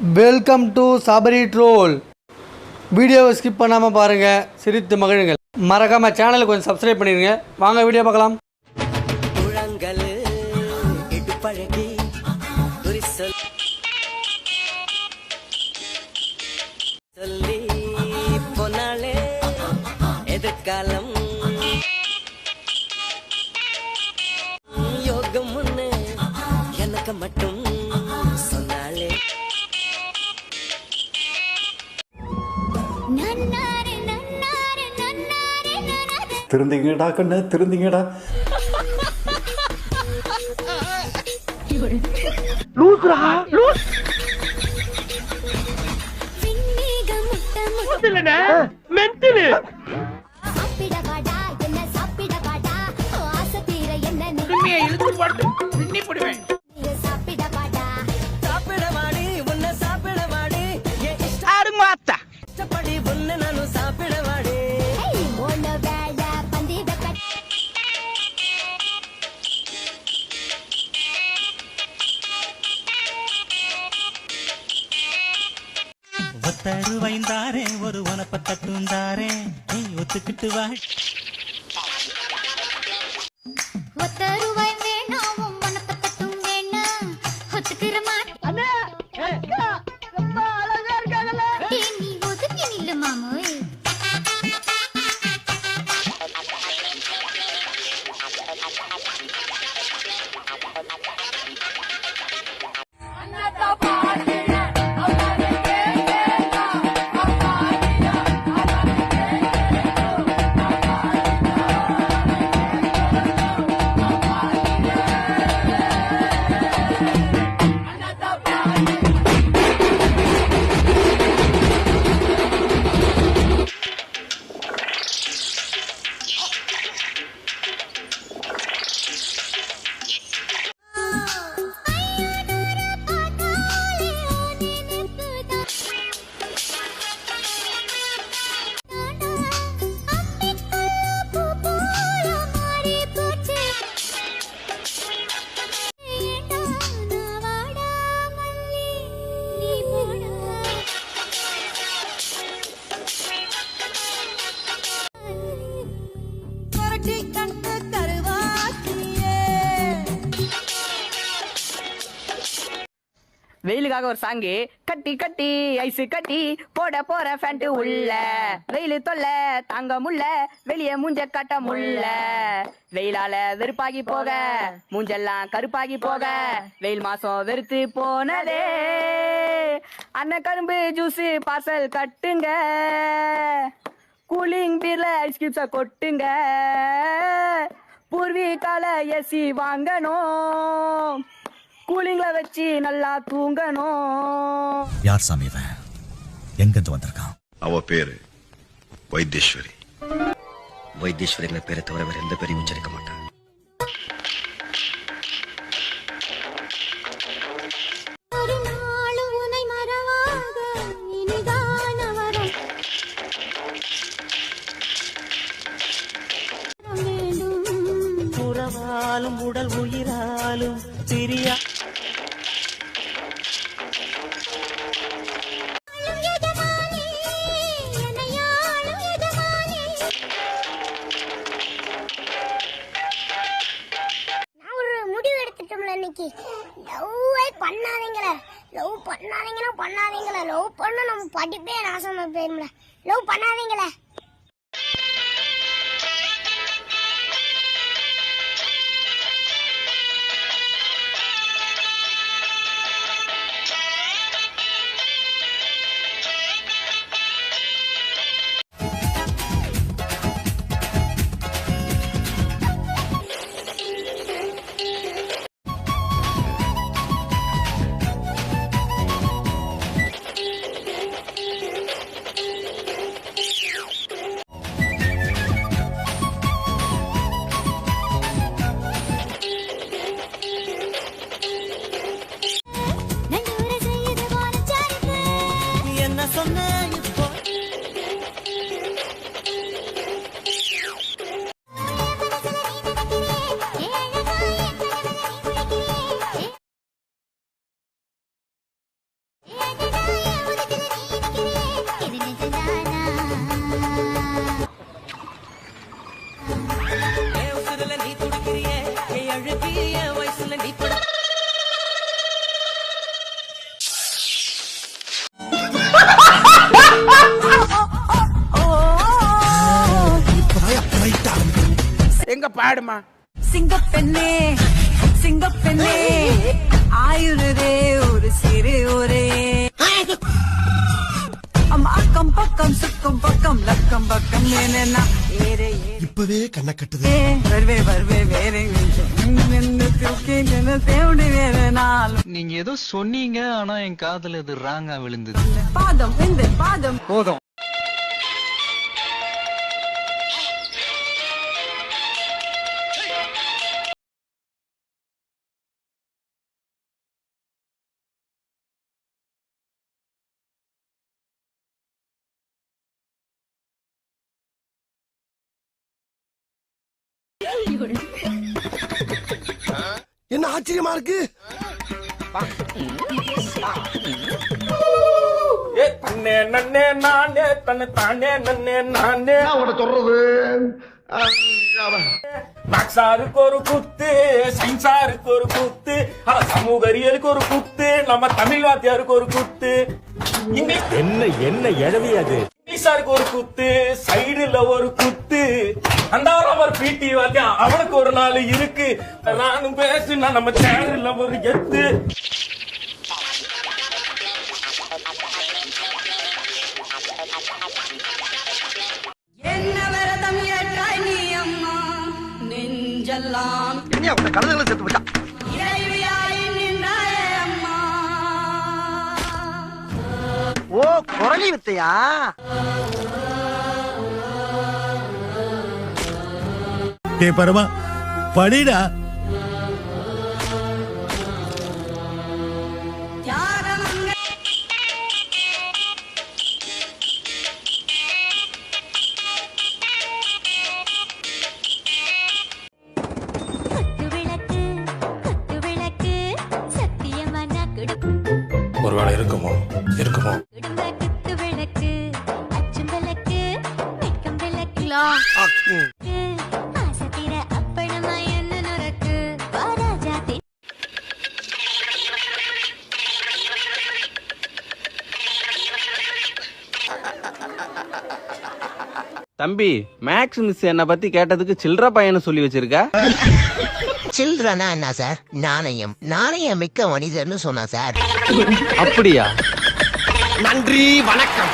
Welcome to Sabari troll. வீடியோவை skip பண்ணாமல் பாருங்கள், சிரித்து மகிழுங்கள். மறக்காமல் சேனலுக்கு கொஞ்சம் சப்ஸ்கிரைப் பண்ணிடுங்க. வாங்க வீடியோ பார்க்கலாம். எதிர்காலம் யோகம் ஒண்ணு எனக்கு மட்டும் சொன்னாலே திருந்திங்கடா கண்ணு, திருந்திங்கடா. ஒத்தரு வைந்தாரே ஒரு உனப்ப தட்டுந்தாரே நீ ஒத்துக்கிட்டு வா. ஒத்தரு வைந்தேனா உன் உனப்ப தட்டும் வேணா ஒத்துக்கிற மாட்டேன். நீ ஒதுக்கி நில்லு மாமோய். வெயிலுக்காக ஒரு சாங்கு. கட்டி கட்டி ஐஸ் கட்டி போட போற ஃபேண்ட் உள்ள வெயிலு தொல்ல தாங்க முல்ல வெளியே மூஞ்ச காட்ட முல்ல வெயிலால வெறுப்பாகி போக மூஞ்செல்லாம் கருப்பாகி போக வெயில் மாசம் வெறுத்து போனதே அண்ணன் கரும்பு ஜூஸ் பார்சல் கட்டுங்க கூலிங் பீர்ல ஐஸ்கிரீம்ஸ கொட்டுங்க பூர்வீகால ஏசி வாங்கணும் கூலிங்ல வச்சு நல்லா தூங்கணும். யார் சாமி இவன்? எங்கிருந்து வந்திருக்கான்? அவ பேரு வைத்தீஸ்வரி. வைத்தீஸ்வரிங்கிற பேரை தவிர வேற எந்த பேரையும் உச்சரிக்க மாட்டான். உறவாலும் உடல் உயிராலும் சிரியா பண்ணாதீங்களே லவ் பண்ண நம்ம படிப்பே நாசமா போயிரும்ல. லவ் பண்ணாதீங்களே. Yeah. எங்க பாடுமா. சிங்கப்பெண்ணே சிங்கப்பெண்ணே ஆயுரே ஒரு சிறு ஒரே அக்கம் பக்கம் சுக்கம் பக்கம் லக்கம் பக்கம் ஏனா ஏரே இப்பவே கண்ண கட்டுது. வருவே வருவே வேறே தூக்கி தேவடி வேற நாள். நீங்க ஏதோ சொன்னீங்க, ஆனா என் காதுல இது ராங்கா விழுந்தது. பாதம் இந்த பாதம் போதும். என்ன ஆச்சரியமா இருக்கு? தன்னே நன்னே நானே தன்னை தானே நன்னே நானே சொல்றது மேக்ஸாருக்கு ஒரு குத்து, சயின்ஸாருக்கு ஒரு குத்து, சமூக அறிவியலுக்கு ஒரு குத்து, நம்ம தமிழ் வாத்தியாருக்கு ஒரு குத்து, என்ன என்ன எழவியாது. இங்கிலீஷாருக்கு ஒரு குத்து, சைடுல ஒரு குத்து, அந்த ஒரு பிடி வாத்தியா அவனுக்கு ஒரு நாள் இருக்கு. நானும் பேசுனா நம்ம சேனல்ல ஒரு எத்து. என்ன வரதம் ஏற்றாய் நீ அம்மா நெஞ்செல்லாம் கழுதைகளை செத்து போச்சா? இறைவியாய் நின்றாயே அம்மா. ஓ, குரலி வித்தையா? பரமா படிடா. ஒருவேளை இருக்குமோ இருக்குமோ. தம்பி, மேக்ஸ் மிஸ் என்ன பத்தி கேட்டதுக்கு சில்ற பையனை சொல்லி வச்சிருக்க. சில்ட்ரனா என்ன சார்? நாணயம் நாணயம் மிக்க மனிதர்னு சொன்னா சார். அப்படியா? நன்றி, வணக்கம்.